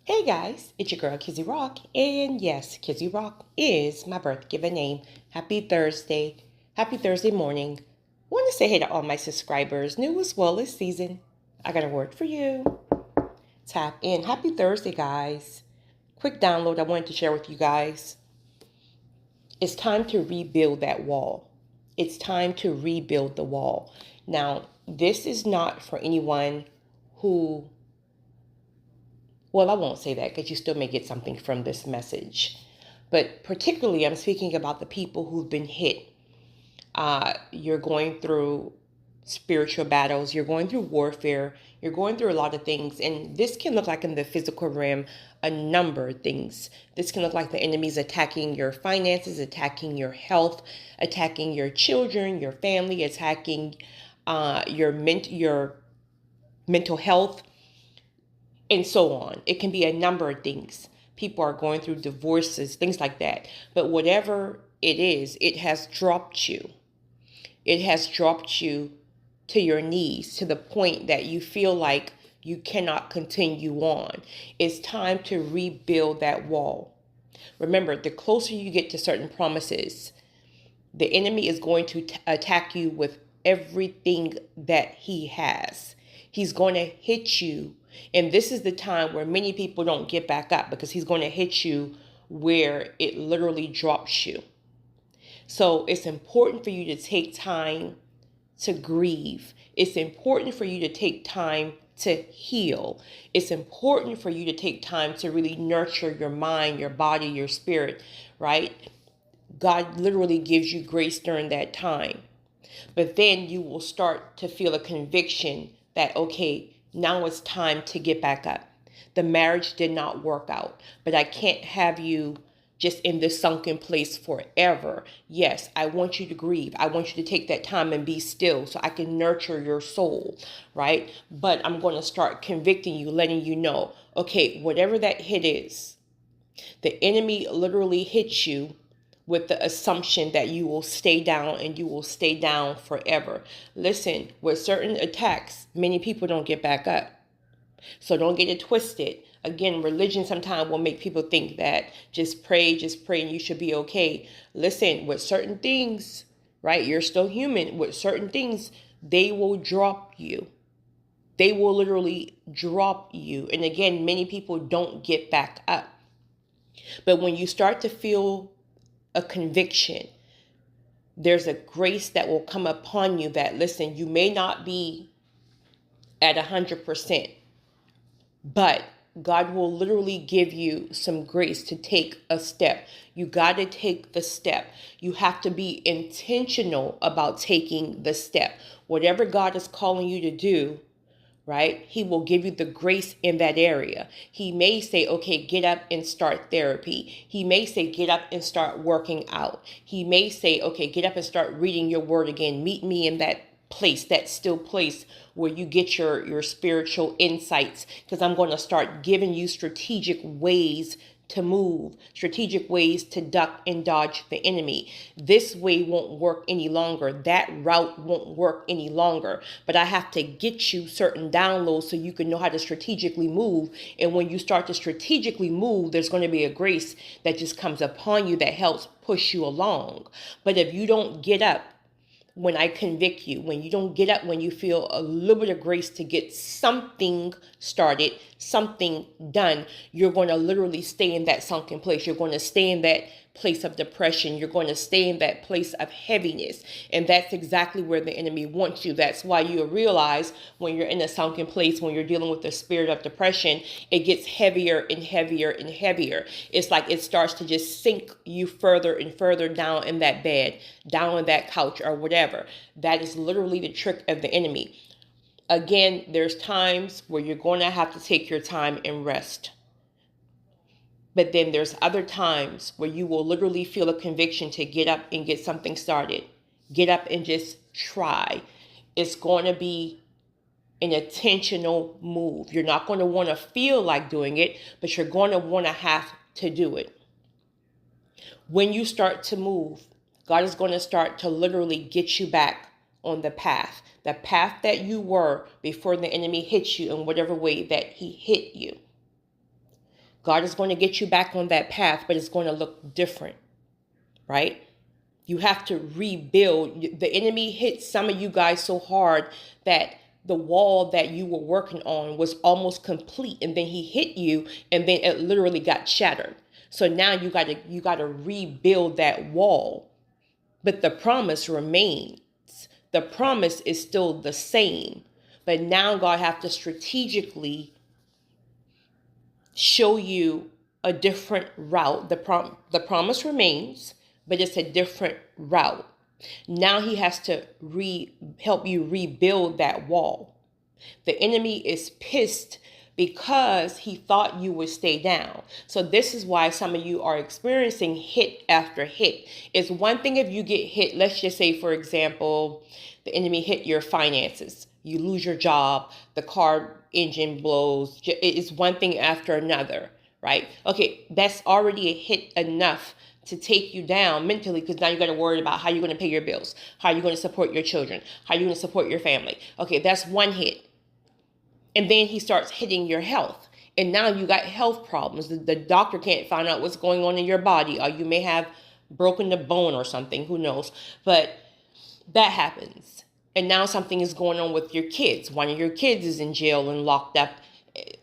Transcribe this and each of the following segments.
Hey guys, it's your girl Kizzy Rock, and yes, Kizzy Rock is my birth given name. Happy Thursday. Happy Thursday morning. Want to say hey to all my subscribers, new as well as season. I got a word for you. Tap in. Happy Thursday, guys. Quick download I wanted to share with you guys. It's time to rebuild that wall. It's time to rebuild the wall. Now, this is not for anyone who, well, I won't say that because you still may get something from this message. But particularly, I'm speaking about the people who've been hit. You're going through spiritual battles, you're going through warfare, you're going through a lot of things. And this can look like in the physical realm, a number of things. This can look like the enemy's attacking your finances, attacking your health, attacking your children, your family, attacking your mental health, and so on. It can be a number of things. People are going through divorces, things like that. But whatever it is, it has dropped you. It has dropped you to your knees to the point that you feel like you cannot continue on. It's time to rebuild that wall. Remember, the closer you get to certain promises, the enemy is going to attack you with everything that he has. He's going to hit you. And this is the time where many people don't get back up because he's going to hit you where it literally drops you. So it's important for you to take time to grieve. It's important for you to take time to heal. It's important for you to take time to really nurture your mind, your body, your spirit, right? God literally gives you grace during that time. But then you will start to feel a conviction that, okay, now it's time to get back up. The marriage did not work out, but I can't have you just in this sunken place forever. Yes, I want you to grieve. I want you to take that time and be still so I can nurture your soul, right? But I'm going to start convicting you, letting you know, okay, whatever that hit is, the enemy literally hits you with the assumption that you will stay down and you will stay down forever. Listen, with certain attacks, many people don't get back up. So don't get it twisted. Again, religion sometimes will make people think that just pray, and you should be okay. Listen, with certain things, right? You're still human. With certain things, they will drop you. They will literally drop you. And again, many people don't get back up. But when you start to feel a conviction, there's a grace that will come upon you that, listen, you may not be at 100%, but God will literally give you some grace to take a step. You got to take the step. You have to be intentional about taking the step. Whatever God is calling you to do, right? He will give you the grace in that area. He may say, okay, get up and start therapy. He may say, get up and start working out. He may say, okay, get up and start reading your word again. Meet me in that place, that still place where you get your spiritual insights, because I'm going to start giving you strategic ways to move, strategic ways to duck and dodge the enemy. This way won't work any longer. That route won't work any longer. But I have to get you certain downloads so you can know how to strategically move. And when you start to strategically move, there's going to be a grace that just comes upon you that helps push you along. But if you don't get up when I convict you, when you don't get up, when you feel a little bit of grace to get something started, something done, you're going to literally stay in that sunken place. You're going to stay in that place of depression. You're going to stay in that place of heaviness. And that's exactly where the enemy wants you. That's why you realize when you're in a sunken place, when you're dealing with the spirit of depression, it gets heavier and heavier and heavier. It's like it starts to just sink you further and further down in that bed, down on that couch or whatever. That is literally the trick of the enemy. Again, there's times where you're going to have to take your time and rest. But then there's other times where you will literally feel a conviction to get up and get something started. Get up and just try. It's going to be an intentional move. You're not going to want to feel like doing it, but you're going to want to have to do it. When you start to move, God is going to start to literally get you back on the path that you were before the enemy hit you in whatever way that he hit you. God is going to get you back on that path, but it's going to look different, right? You have to rebuild. The enemy hit some of you guys so hard that the wall that you were working on was almost complete, and then he hit you, and then it literally got shattered. So now you got to rebuild that wall. But the promise remains. The promise is still the same. But now God have to strategically show you a different route. The promise remains, but it's a different route. Now he has to help you rebuild that wall. The enemy is pissed because he thought you would stay down. So this is why some of you are experiencing hit after hit. It's one thing if you get hit, let's just say, for example, the enemy hit your finances. You lose your job, the car engine blows. It's one thing after another, right? Okay, that's already a hit enough to take you down mentally, because now you got to worry about how you're going to pay your bills, how you're going to support your children, how you're going to support your family. Okay, that's one hit. And then he starts hitting your health. And now you got health problems. The doctor can't find out what's going on in your body, or you may have broken the bone or something, who knows. But that happens. And now something is going on with your kids. One of your kids is in jail and locked up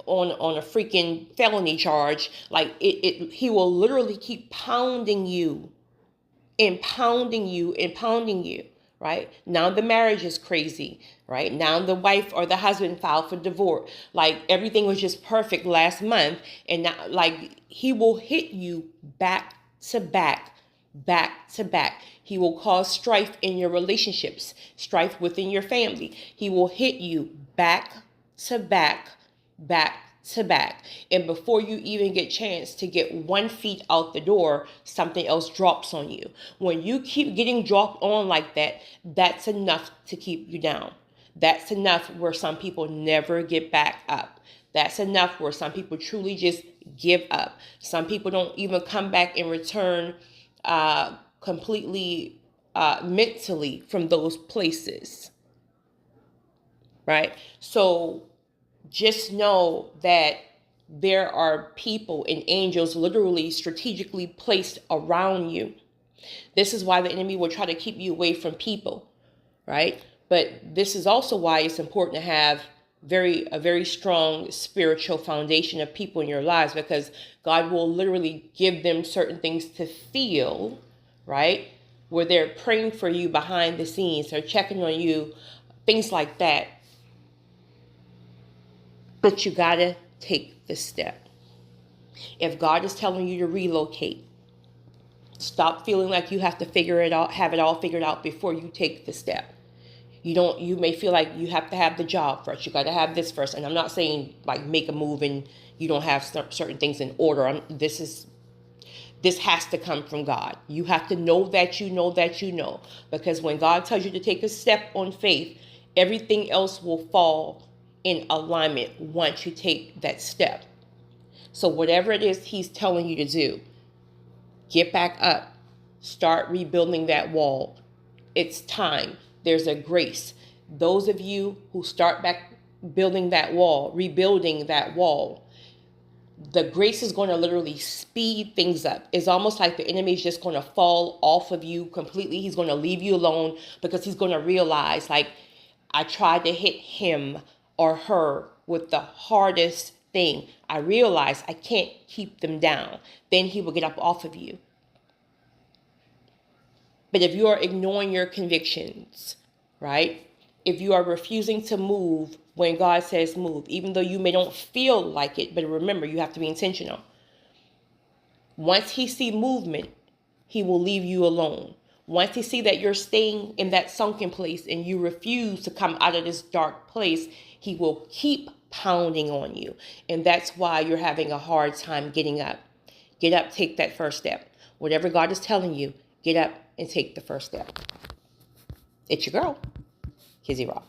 on a freaking felony charge. Like he will literally keep pounding you and pounding you and pounding you. Right? Now the marriage is crazy, right? Now the wife or the husband filed for divorce. Like everything was just perfect last month. And now, like, he will hit you back to back, back to back. He will cause strife in your relationships, strife within your family. He will hit you back to back, back to back. And before you even get a chance to get 1 foot out the door, something else drops on you. When you keep getting dropped on like that, that's enough to keep you down. That's enough where some people never get back up. That's enough where some people truly just give up. Some people don't even come back and return completely mentally from those places. Right? So just know that there are people and angels literally strategically placed around you. This is why the enemy will try to keep you away from people, right? But this is also why it's important to have a very strong spiritual foundation of people in your lives, because God will literally give them certain things to feel, right? Where they're praying for you behind the scenes, they're checking on you, things like that. But you got to take the step. If God is telling you to relocate, stop feeling like you have to have it all figured out before you take the step. You may feel like you have to have the job first. You got to have this first. And I'm not saying like make a move and you don't have certain things in order. This has to come from God. You have to know that you know that you know. Because when God tells you to take a step on faith, everything else will fall in alignment once you take that step. So whatever it is he's telling you to do, get back up, start rebuilding that wall. It's time. There's a grace. Those of you who start back building that wall, rebuilding that wall, the grace is going to literally speed things up. It's almost like the enemy is just going to fall off of you completely. He's going to leave you alone because he's going to realize, like, I tried to hit him or her with the hardest thing. I realize I can't keep them down. Then he will get up off of you. But if you are ignoring your convictions, right? If you are refusing to move when God says move, even though you may not feel like it, but remember, you have to be intentional. Once he sees movement, he will leave you alone. Once he sees that you're staying in that sunken place and you refuse to come out of this dark place, he will keep pounding on you. And that's why you're having a hard time getting up. Get up, take that first step. Whatever God is telling you, get up and take the first step. It's your girl, Kizzy Rock.